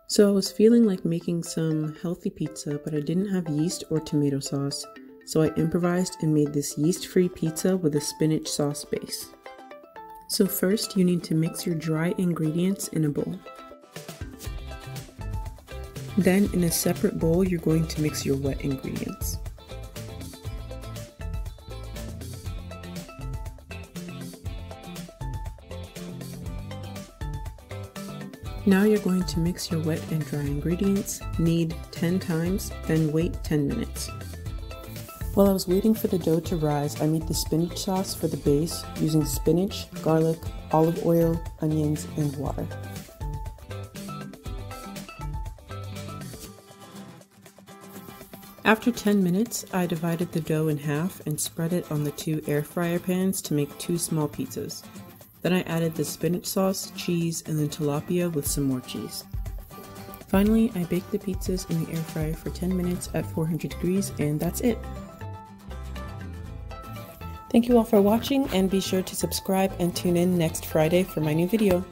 So I was feeling like making some healthy pizza, but I didn't have yeast or tomato sauce, so I improvised and made this yeast-free pizza with a spinach sauce base. So first you need to mix your dry ingredients in a bowl. Then in a separate bowl you're going to mix your wet ingredients. Now you're going to mix your wet and dry ingredients, knead 10 times, then wait 10 minutes. While I was waiting for the dough to rise, I made the spinach sauce for the base using spinach, garlic, olive oil, onions, and water. After 10 minutes, I divided the dough in half and spread it on the 2 air fryer pans to make 2 small pizzas. Then I added the spinach sauce, cheese, and then tilapia with some more cheese. Finally, I baked the pizzas in the air fryer for 10 minutes at 400 degrees, and that's it. Thank you all for watching, and be sure to subscribe and tune in next Friday for my new video.